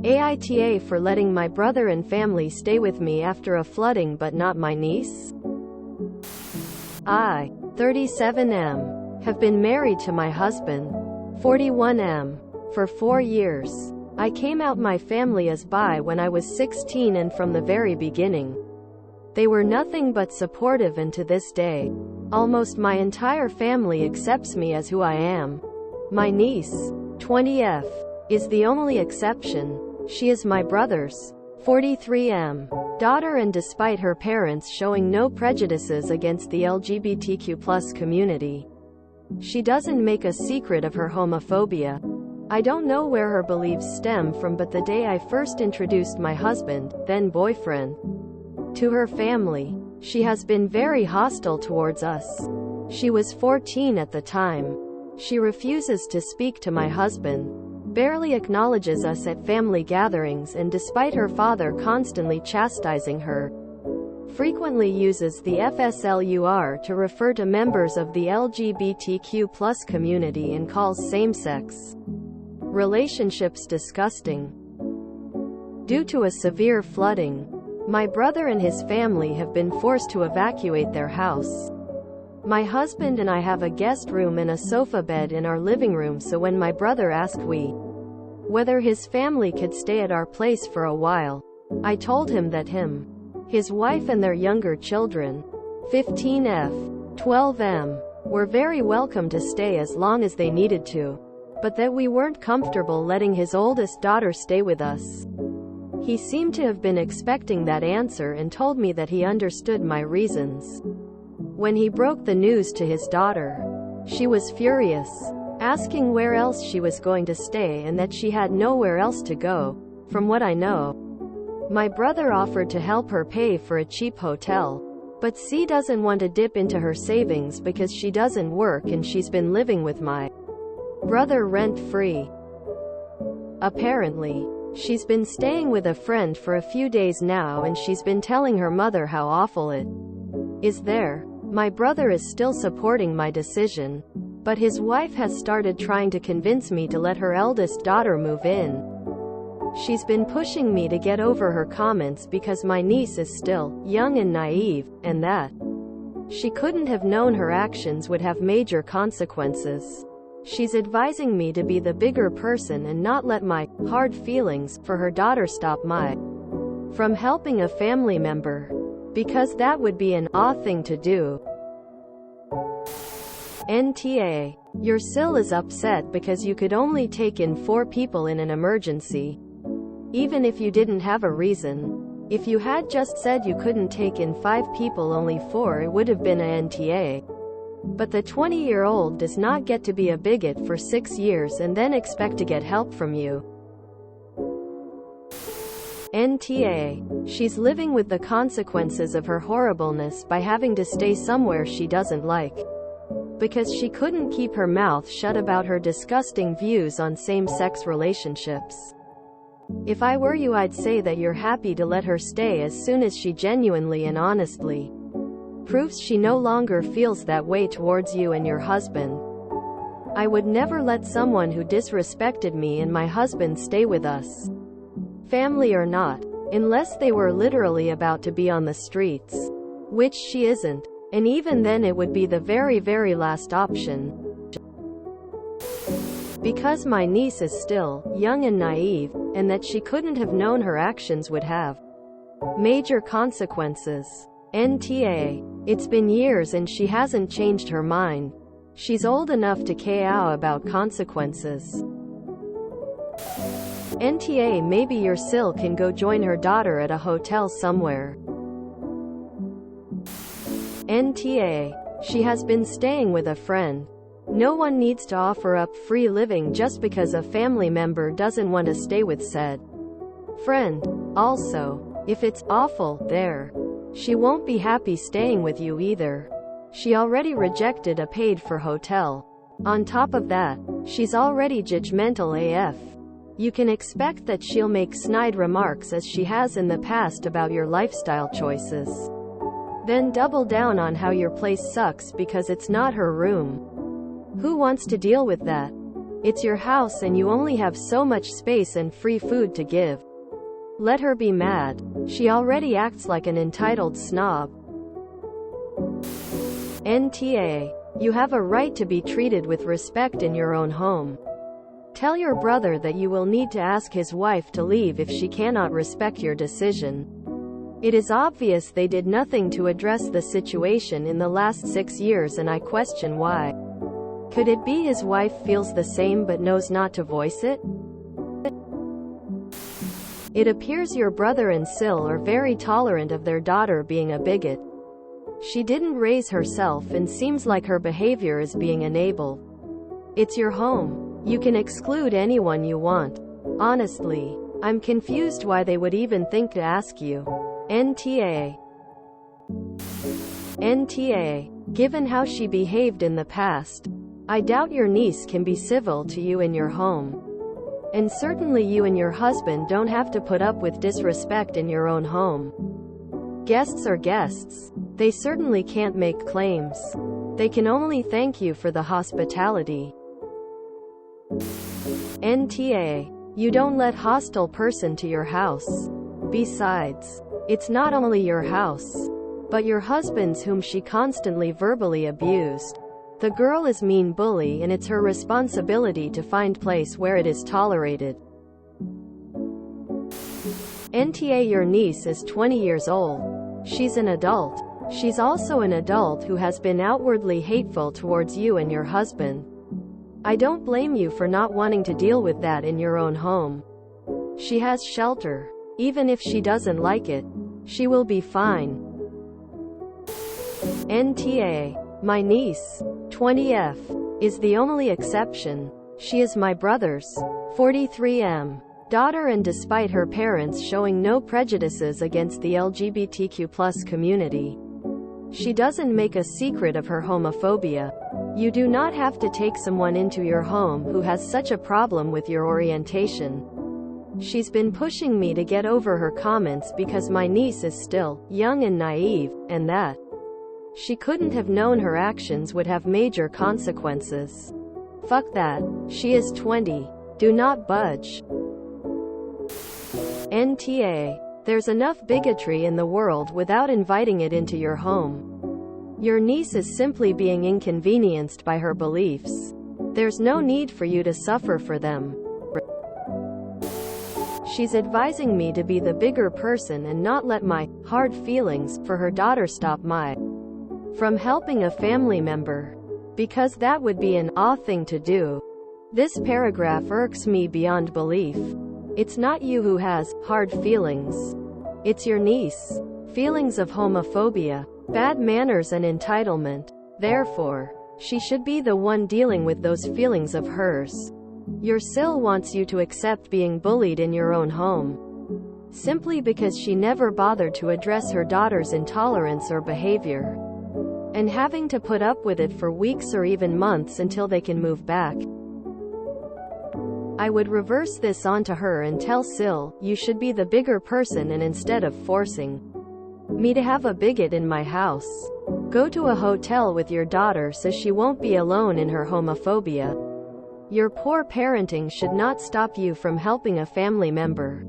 AITA for letting my brother and family stay with me after a flooding but not my niece? I, 37M, have been married to my husband, 41M, for 4 years. I came out my family as bi when I was 16 and from the very beginning. They were nothing but supportive and to this day, almost my entire family accepts me as who I am. My niece, 20F, is the only exception. She is my brother's, 43M, daughter, and despite her parents showing no prejudices against the LGBTQ+ community, she doesn't make a secret of her homophobia. I don't know where her beliefs stem from, but the day I first introduced my husband, then boyfriend, to her family, she has been very hostile towards us. She was 14 at the time. She refuses to speak to my husband, barely acknowledges us at family gatherings, and despite her father constantly chastising her, frequently uses the FSLUR to refer to members of the LGBTQ+ community and calls same-sex relationships disgusting. Due to a severe flooding, my brother and his family have been forced to evacuate their house. My husband and I have a guest room and a sofa bed in our living room, so when my brother asked whether his family could stay at our place for a while, I told him that him, his wife and their younger children, 15F, 12M, were very welcome to stay as long as they needed to, but that we weren't comfortable letting his oldest daughter stay with us. He seemed to have been expecting that answer and told me that he understood my reasons. When he broke the news to his daughter, she was furious, asking where else she was going to stay and that she had nowhere else to go. From what I know, my brother offered to help her pay for a cheap hotel, but she doesn't want to dip into her savings because she doesn't work and she's been living with my brother rent-free. Apparently, she's been staying with a friend for a few days now and she's been telling her mother how awful it is there. My brother is still supporting my decision, but his wife has started trying to convince me to let her eldest daughter move in. She's been pushing me to get over her comments because my niece is still young and naive, and that she couldn't have known her actions would have major consequences. She's advising me to be the bigger person and not let my hard feelings for her daughter stop me from helping a family member, because that would be an odd thing to do. NTA. Your SIL is upset because you could only take in 4 people in an emergency, even if you didn't have a reason. If you had just said you couldn't take in 5 people, only 4, it would have been a NTA. But the 20-year-old does not get to be a bigot for 6 years and then expect to get help from you. NTA. She's living with the consequences of her horribleness by having to stay somewhere she doesn't like, because she couldn't keep her mouth shut about her disgusting views on same-sex relationships. If I were you, I'd say that you're happy to let her stay as soon as she genuinely and honestly proves she no longer feels that way towards you and your husband. I would never let someone who disrespected me and my husband stay with us, family or not, unless they were literally about to be on the streets, which she isn't, and even then it would be the very, very last option. Because my niece is still young and naive, and that she couldn't have known her actions would have major consequences. NTA. It's been years and she hasn't changed her mind. She's old enough to care about consequences. NTA. Maybe your SIL can go join her daughter at a hotel somewhere. NTA. She has been staying with a friend. No one needs to offer up free living just because a family member doesn't want to stay with said friend. Also, if it's awful there, she won't be happy staying with you either. She already rejected a paid-for hotel. On top of that, she's already judgmental AF. You can expect that she'll make snide remarks as she has in the past about your lifestyle choices. Then double down on how your place sucks because it's not her room. Who wants to deal with that? It's your house and you only have so much space and free food to give. Let her be mad. She already acts like an entitled snob. NTA. You have a right to be treated with respect in your own home. Tell your brother that you will need to ask his wife to leave if she cannot respect your decision. It is obvious they did nothing to address the situation in the last 6 years, and I question why. Could it be his wife feels the same but knows not to voice it? It appears your brother and Sil are very tolerant of their daughter being a bigot. She didn't raise herself and seems like her behavior is being enabled. It's your home. You can exclude anyone you want. Honestly, I'm confused why they would even think to ask you. NTA. NTA. Given how she behaved in the past, I doubt your niece can be civil to you in your home. And certainly you and your husband don't have to put up with disrespect in your own home. Guests are guests. They certainly can't make claims. They can only thank you for the hospitality. NTA. You don't let hostile person to your house. Besides, it's not only your house, but your husband's whom she constantly verbally abused. The girl is mean bully and it's her responsibility to find place where it is tolerated. NTA. Your niece is 20 years old. She's an adult. She's also an adult who has been outwardly hateful towards you and your husband. I don't blame you for not wanting to deal with that in your own home. She has shelter. Even if she doesn't like it, she will be fine. NTA. My niece, 20F, is the only exception. She is my brother's, 43M, daughter, and despite her parents showing no prejudices against the LGBTQ+ community, she doesn't make a secret of her homophobia. You do not have to take someone into your home who has such a problem with your orientation. She's been pushing me to get over her comments because my niece is still young and naive, and that she couldn't have known her actions would have major consequences. Fuck that. She is 20. Do not budge. NTA. There's enough bigotry in the world without inviting it into your home. Your niece is simply being inconvenienced by her beliefs. There's no need for you to suffer for them. She's advising me to be the bigger person and not let my hard feelings for her daughter stop my from helping a family member, because that would be an aw thing to do. This paragraph irks me beyond belief. It's not you who has hard feelings. It's your niece. Feelings of homophobia, bad manners and entitlement. Therefore, she should be the one dealing with those feelings of hers. Your Sil wants you to accept being bullied in your own home, simply because she never bothered to address her daughter's intolerance or behavior, and having to put up with it for weeks or even months until they can move back. I would reverse this onto her and tell Sil, you should be the bigger person, and instead of forcing me to have a bigot in my house, go to a hotel with your daughter so she won't be alone in her homophobia. Your poor parenting should not stop you from helping a family member.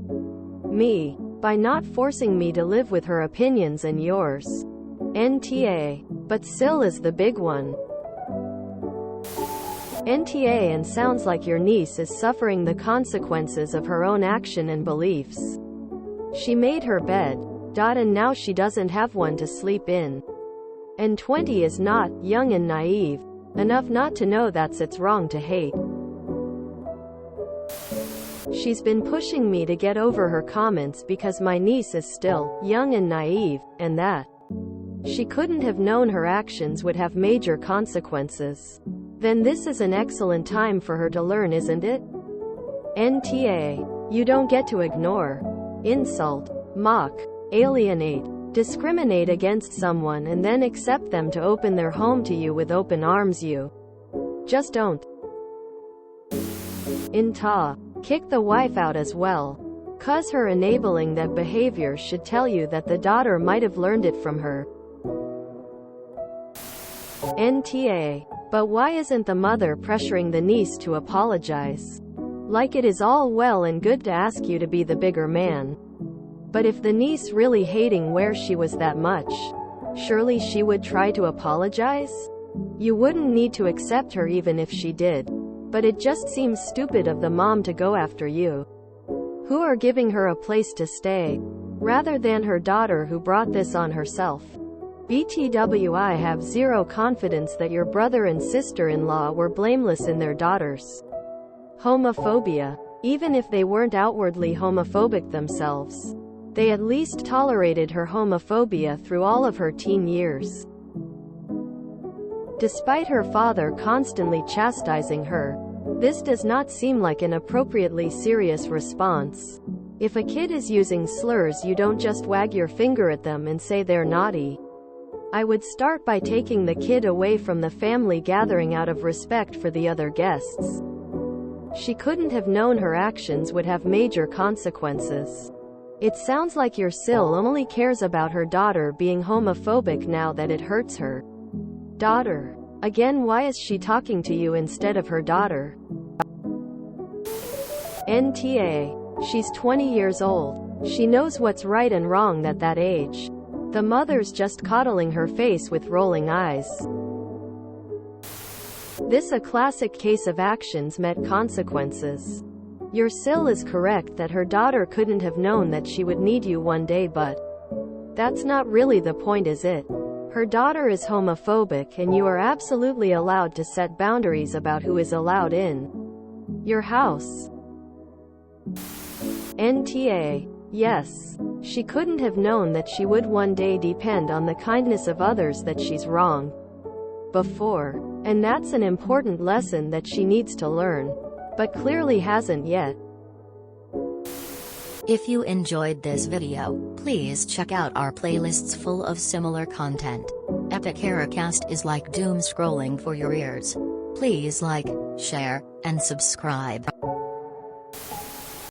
Me. By not forcing me to live with her opinions and yours. NTA. But Sil is the big one. NTA. And sounds like your niece is suffering the consequences of her own action and beliefs. She made her bed. And now she doesn't have one to sleep in. And 20 is not young and naive enough not to know that's it's wrong to hate. She's been pushing me to get over her comments because my niece is still young and naive, and that she couldn't have known her actions would have major consequences. Then this is an excellent time for her to learn, isn't it? NTA. You don't get to ignore, insult, mock, alienate, discriminate against someone and then accept them to open their home to you with open arms. You just don't. NTA. Kick the wife out as well. 'Cause her enabling that behavior should tell you that the daughter might have learned it from her. NTA. But why isn't the mother pressuring the niece to apologize? Like it is all well and good to ask you to be the bigger man. But if the niece really hating where she was that much, surely she would try to apologize? You wouldn't need to accept her even if she did. But it just seems stupid of the mom to go after you, who are giving her a place to stay, rather than her daughter who brought this on herself. BTW, I have zero confidence that your brother and sister-in-law were blameless in their daughter's homophobia. Even if they weren't outwardly homophobic themselves, they at least tolerated her homophobia through all of her teen years. Despite her father constantly chastising her, this does not seem like an appropriately serious response. If a kid is using slurs, you don't just wag your finger at them and say they're naughty. I would start by taking the kid away from the family gathering out of respect for the other guests. She couldn't have known her actions would have major consequences. It sounds like your Sil only cares about her daughter being homophobic now that it hurts her daughter. Again, why is she talking to you instead of her daughter? NTA. She's 20 years old. She knows what's right and wrong at that age. The mother's just coddling her face with rolling eyes. This a classic case of actions met consequences. Your Sil is correct that her daughter couldn't have known that she would need you one day, but that's not really the point, is it? Her daughter is homophobic and you are absolutely allowed to set boundaries about who is allowed in your house. NTA. Yes. She couldn't have known that she would one day depend on the kindness of others that she's wrong before. And that's an important lesson that she needs to learn, but clearly hasn't yet. If you enjoyed this video, please check out our playlists full of similar content. Epic Haircast is like doom scrolling for your ears. Please like, share, and subscribe.